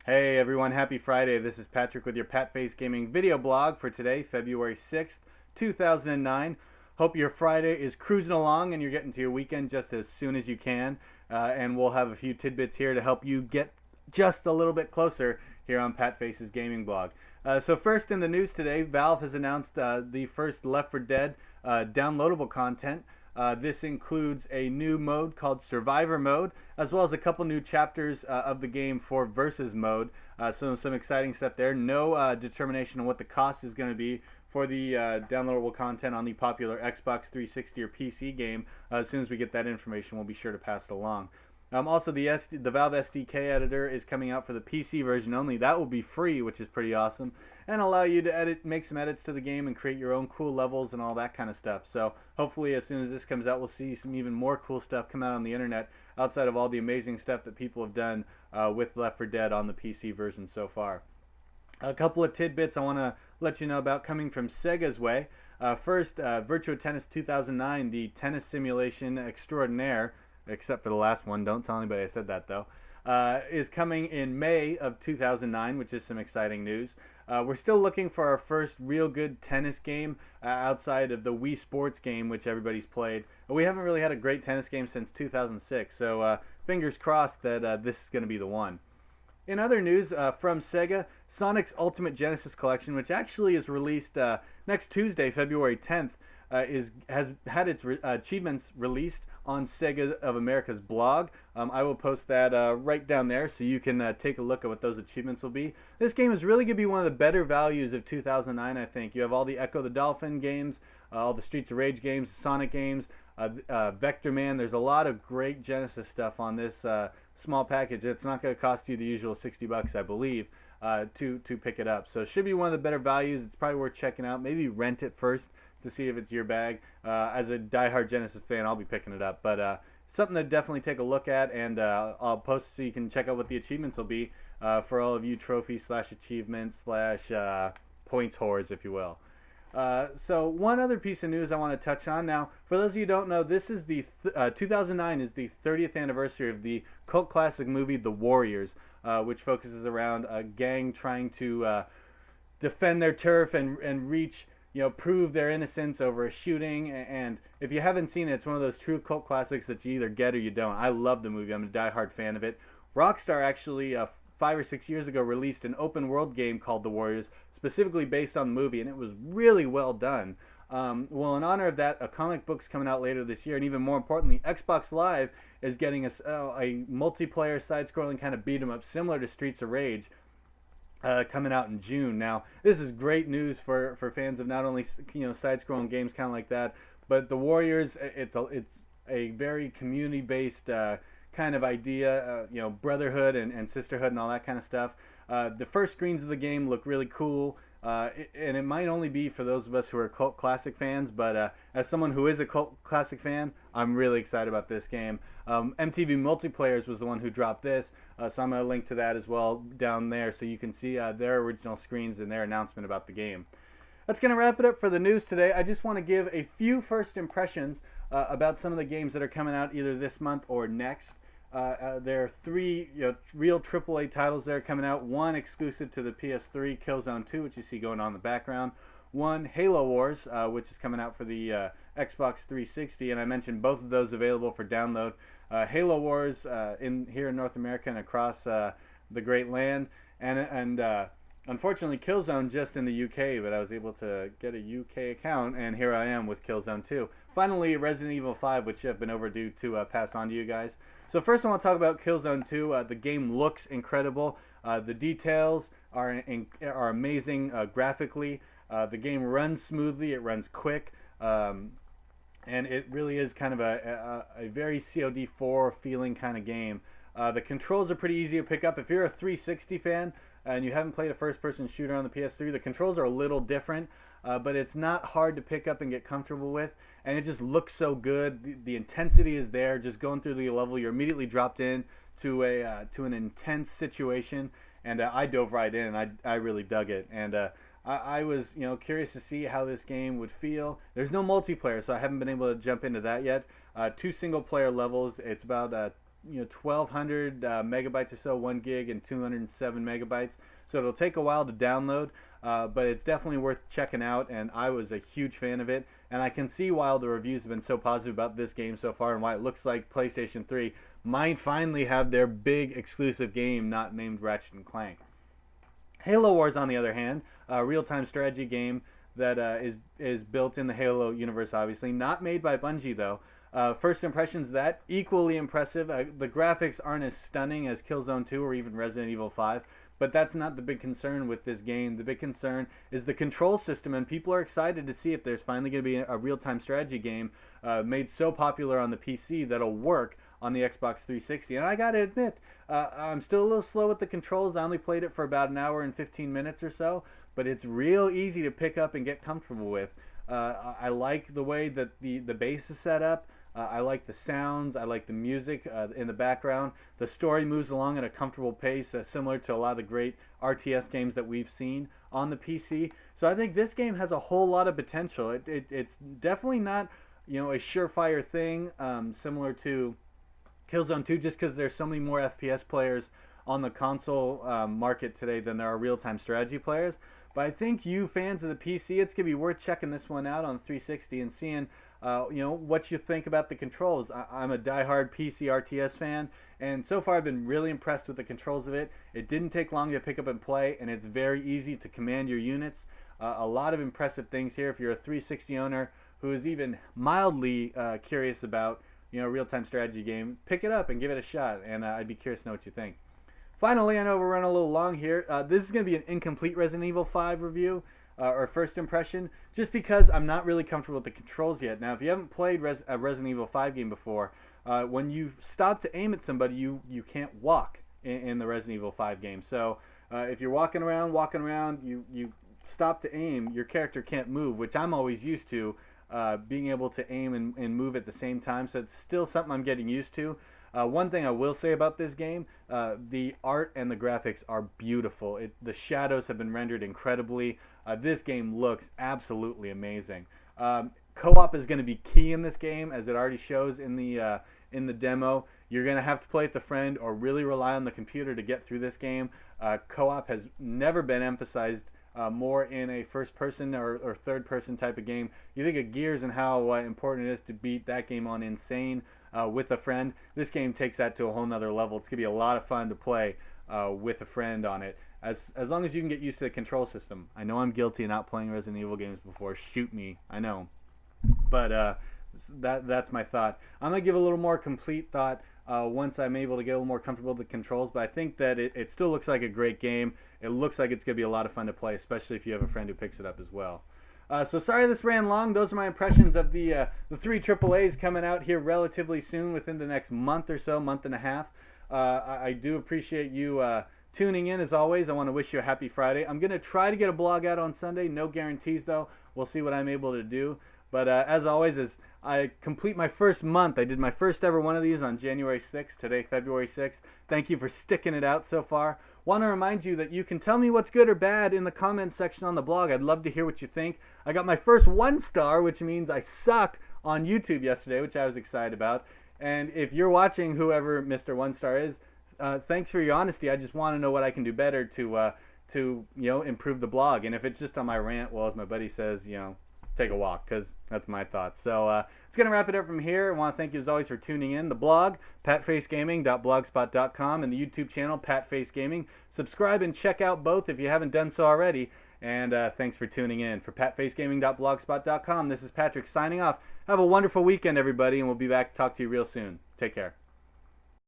Hey everyone, happy Friday. This is Patrick with your Patface Gaming video blog for today, February 6th, 2009. Hope your Friday is cruising along and you're getting to your weekend just as soon as you can. And we'll have a few tidbits here to help you get just a little bit closer here on Patface's gaming blog. So first in the news today, Valve has announced the first Left4Dead downloadable content. This includes a new mode called Survivor Mode, as well as a couple new chapters of the game for Versus Mode. So some exciting stuff there. No determination on what the cost is going to be for the downloadable content on the popular Xbox 360 or PC game. As soon as we get that information, we'll be sure to pass it along. Also, the Valve SDK editor is coming out for the PC version only. That will be free, which is pretty awesome, and allow you to make some edits to the game and create your own cool levels and all that kind of stuff. So hopefully as soon as this comes out, we'll see some even more cool stuff come out on the internet outside of all the amazing stuff that people have done with Left 4 Dead on the PC version so far. A couple of tidbits I want to let you know about coming from Sega's way. First, Virtua Tennis 2009, the tennis simulation extraordinaire, except for the last one, don't tell anybody I said that though, is coming in May of 2009, which is some exciting news. We're still looking for our first real good tennis game outside of the Wii Sports game, which everybody's played. We haven't really had a great tennis game since 2006, so fingers crossed that this is going to be the one. In other news from Sega, Sonic's Ultimate Genesis Collection, which actually is released next Tuesday, February 10th, has had its achievements released on Sega of America's blog. I will post that right down there so you can take a look at what those achievements will be. This game is really going to be one of the better values of 2009, I think. You have all the Echo the Dolphin games, all the Streets of Rage games, Sonic games, Vector Man. There's a lot of great Genesis stuff on this small package. It's not going to cost you the usual $60, I believe, to pick it up. So it should be one of the better values. It's probably worth checking out. Maybe rent it first to see if it's your bag. As a diehard Genesis fan, I'll be picking it up. But something to definitely take a look at, and I'll post so you can check out what the achievements will be for all of you trophy slash achievements slash points whores, if you will. So one other piece of news I want to touch on. Now, for those of you who don't know, this is the 2009 is the 30th anniversary of the cult classic movie The Warriors, which focuses around a gang trying to defend their turf and reach, prove their innocence over a shooting. And if you haven't seen it, it's one of those true cult classics that you either get or you don't. I love the movie. I'm a diehard fan of it. Rockstar actually 5 or 6 years ago released an open world game called The Warriors, specifically based on the movie, and it was really well done. Well, in honor of that, a comic book's coming out later this year, and even more importantly, Xbox Live is getting a multiplayer side-scrolling kind of beat-em-up similar to Streets of Rage, coming out in June. Now, this is great news for fans of not only side-scrolling games kind of like that, but The Warriors. It's a very community-based kind of idea, brotherhood and sisterhood and all that kind of stuff. The first screens of the game look really cool, and it might only be for those of us who are cult classic fans, but as someone who is a cult classic fan, I'm really excited about this game. MTV Multiplayers was the one who dropped this, so I'm going to link to that as well down there so you can see their original screens and their announcement about the game. That's going to wrap it up for the news today. I just want to give a few first impressions about some of the games that are coming out either this month or next. There are 3 real AAA titles that are coming out. One exclusive to the PS3, Killzone 2, which you see going on in the background. One, Halo Wars, which is coming out for the Xbox 360, and I mentioned both of those available for download. Halo Wars here in North America and across the Great Land, and unfortunately Killzone just in the UK, but I was able to get a UK account, and here I am with Killzone 2. Finally, Resident Evil 5, which I've been overdue to pass on to you guys. So first I want to talk about Killzone 2. The game looks incredible. The details are amazing graphically. The game runs smoothly. It runs quick. And it really is kind of a very COD4 feeling kind of game. The controls are pretty easy to pick up. If you're a 360 fan and you haven't played a first-person shooter on the PS3, the controls are a little different, but it's not hard to pick up and get comfortable with, and it just looks so good. The intensity is there. Just going through the level, you're immediately dropped in to an intense situation, and I dove right in, and I really dug it. And I was curious to see how this game would feel. There's no multiplayer, so I haven't been able to jump into that yet. 2 single-player levels. It's about 1200 megabytes or so, 1 gig, and 207 megabytes. So it'll take a while to download, but it's definitely worth checking out, and I was a huge fan of it. And I can see why the reviews have been so positive about this game so far, and why it looks like PlayStation 3 might finally have their big exclusive game not named Ratchet and Clank. Halo Wars, on the other hand, a real-time strategy game that is built in the Halo universe, obviously. Not made by Bungie, though. First impressions, that equally impressive. The graphics aren't as stunning as Killzone 2 or even Resident Evil 5, but that's not the big concern with this game. The big concern is the control system, and people are excited to see if there's finally going to be a real-time strategy game made so popular on the PC that'll work on the Xbox 360. And I gotta admit, I'm still a little slow with the controls. I only played it for about an hour and 15 minutes or so, but it's real easy to pick up and get comfortable with. I like the way that the base is set up. I like the sounds. I like the music in the background. The story moves along at a comfortable pace, similar to a lot of the great RTS games that we've seen on the PC. So I think this game has a whole lot of potential. It's definitely not, a surefire thing, similar to Killzone 2, just because there's so many more FPS players on the console market today than there are real-time strategy players. But I think you fans of the PC, it's going to be worth checking this one out on 360 and seeing what you think about the controls. I'm a diehard PC RTS fan, and so far I've been really impressed with the controls of it. It didn't take long to pick up and play, and it's very easy to command your units. A lot of impressive things here. If you're a 360 owner who is even mildly curious about real-time strategy game, pick it up and give it a shot, and I'd be curious to know what you think. Finally, I know we're running a little long here. This is going to be an incomplete Resident Evil 5 review, or first impression, just because I'm not really comfortable with the controls yet. Now, if you haven't played a Resident Evil 5 game before, when you stop to aim at somebody, you can't walk in the Resident Evil 5 game. So if you're walking around, you stop to aim, your character can't move, which I'm always used to, being able to aim and move at the same time. So it's still something I'm getting used to. One thing I will say about this game, the art and the graphics are beautiful. The shadows have been rendered incredibly. This game looks absolutely amazing. Co-op is going to be key in this game, as it already shows in the demo. You're going to have to play with a friend or really rely on the computer to get through this game. Co-op has never been emphasized more in a first-person or third-person type of game. You think of Gears and how important it is to beat that game on Insane with a friend. This game takes that to a whole nother level. It's going to be a lot of fun to play with a friend on it, as long as you can get used to the control system. I know I'm guilty of not playing Resident Evil games before. Shoot me, I know. But that's my thought. I'm going to give a little more complete thought once I'm able to get a little more comfortable with the controls, but I think that it still looks like a great game. It looks like it's going to be a lot of fun to play, especially if you have a friend who picks it up as well. So sorry this ran long. Those are my impressions of the 3 AAAs coming out here relatively soon, within the next month or so, month and a half. I do appreciate you tuning in as always. I want to wish you a happy Friday. I'm going to try to get a blog out on Sunday. No guarantees though. We'll see what I'm able to do. But as always, as I complete my first month, I did my first ever one of these on January 6th, today February 6th. Thank you for sticking it out so far. Want to remind you that you can tell me what's good or bad in the comments section on the blog. I'd love to hear what you think. I got my first 1 star, which means I suck, on YouTube yesterday, which I was excited about. And if you're watching, whoever Mr. 1 star is, thanks for your honesty. I just want to know what I can do better to improve the blog. And if it's just on my rant, well, as my buddy says, take a walk, because that's my thoughts. So it's going to wrap it up from here. I want to thank you as always for tuning in. The blog, patfacegaming.blogspot.com, and the YouTube channel, Patface Gaming. Subscribe and check out both if you haven't done so already. And thanks for tuning in. For patfacegaming.blogspot.com, this is Patrick signing off. Have a wonderful weekend, everybody, and we'll be back to talk to you real soon. Take care.